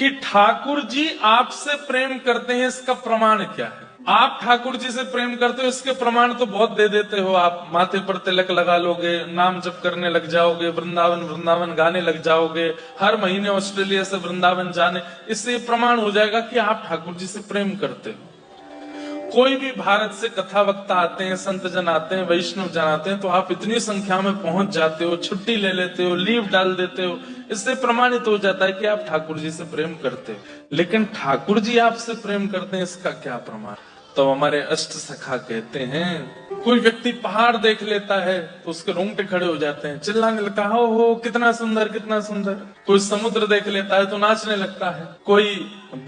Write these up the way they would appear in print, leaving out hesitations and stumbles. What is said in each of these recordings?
कि ठाकुर जी आपसे प्रेम करते हैं, इसका प्रमाण क्या है? आप ठाकुर जी से प्रेम करते हो, इसके प्रमाण तो बहुत दे देते हो। आप माथे पर तिलक लगा लोगे, नाम जप करने लग जाओगे, वृंदावन वृंदावन गाने लग जाओगे, हर महीने ऑस्ट्रेलिया से वृंदावन जाने, इससे प्रमाण हो जाएगा कि आप ठाकुर जी से प्रेम करते हो। कोई भी भारत से कथा वक्ता आते हैं, संत जन आते हैं, वैष्णव जन आते हैं, तो आप इतनी संख्या में पहुंच जाते हो, छुट्टी ले लेते हो, लीव डाल देते हो, इससे प्रमाणित हो जाता है कि आप ठाकुर जी से प्रेम करते हो। लेकिन ठाकुर जी आपसे प्रेम करते हैं, इसका क्या प्रमाण? तो हमारे अष्ट सखा कहते हैं, कोई व्यक्ति पहाड़ देख लेता है तो उसके रोंगटे खड़े हो जाते हैं, चिल्लाने लगता है, हो कितना सुंदर कितना सुंदर। कोई समुद्र देख लेता है तो नाचने लगता है, कोई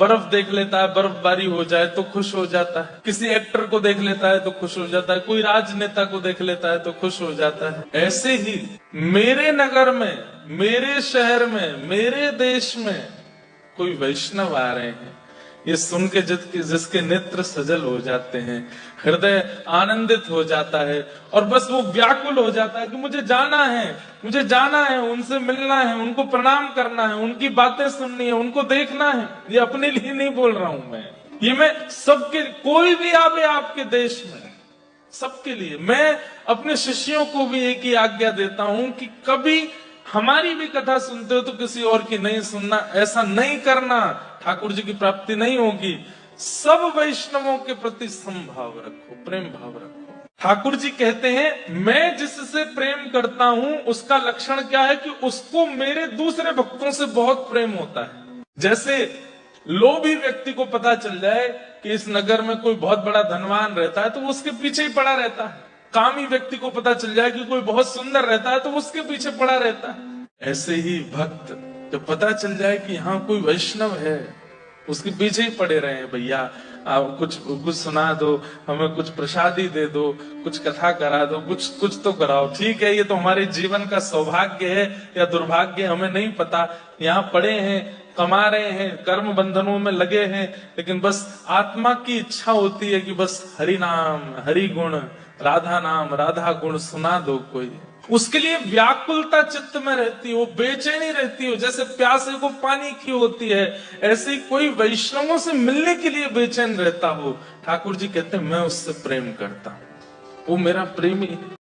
बर्फ देख लेता है, बर्फबारी हो जाए तो खुश हो जाता है, किसी एक्टर को देख लेता है तो खुश हो जाता है, कोई राजनेता को देख लेता है तो खुश हो जाता है। ऐसे ही मेरे नगर में, मेरे शहर में, मेरे देश में कोई वैष्णव आ रहे हैं, ये सुन के जिसके नेत्र सजल हो जाते हैं, हृदय आनंदित हो जाता है, और बस वो व्याकुल हो जाता है कि मुझे जाना है, मुझे जाना है, उनसे मिलना है, उनको प्रणाम करना है, उनकी बातें सुननी है, उनको देखना है। ये अपने लिए नहीं बोल रहा हूं ये मैं सबके, कोई भी आवे आपके देश में, सबके लिए। मैं अपने शिष्यों को भी एक ही आज्ञा देता हूं कि कभी हमारी भी कथा सुनते हो तो किसी और की नहीं सुनना, ऐसा नहीं करना, ठाकुर जी की प्राप्ति नहीं होगी। सब वैष्णवों के प्रति समभाव रखो, प्रेम भाव रखो। ठाकुर जी कहते हैं, मैं जिससे प्रेम करता हूं उसका लक्षण क्या है कि उसको मेरे दूसरे भक्तों से बहुत प्रेम होता है। जैसे लोभी व्यक्ति को पता चल जाए कि इस नगर में कोई बहुत बड़ा धनवान रहता है तो वो उसके पीछे ही पड़ा रहता है। कामी व्यक्ति को पता चल जाए कि कोई बहुत सुंदर रहता है तो उसके पीछे पड़ा रहता है। ऐसे ही भक्त जब पता चल जाए कि यहाँ कोई वैष्णव है, उसके पीछे ही पड़े रहे हैं, भैया आप कुछ सुना दो, हमें कुछ प्रसादी दे दो, कुछ कथा करा दो, कुछ तो कराओ। ठीक है, ये तो हमारे जीवन का सौभाग्य है या दुर्भाग्य, हमें नहीं पता। यहाँ पड़े हैं, कमा रहे हैं, कर्म बंधनों में लगे हैं, लेकिन बस आत्मा की इच्छा होती है कि बस हरि नाम, हरि गुण, राधा नाम, राधा गुण सुना दो कोई। उसके लिए व्याकुलता चित्त में रहती हो, बेचैनी रहती हो, जैसे प्यासे को पानी की होती है, ऐसे ही कोई वैष्णवों से मिलने के लिए बेचैन रहता हो। ठाकुर जी कहते हैं, मैं उससे प्रेम करता हूं, वो मेरा प्रेमी है।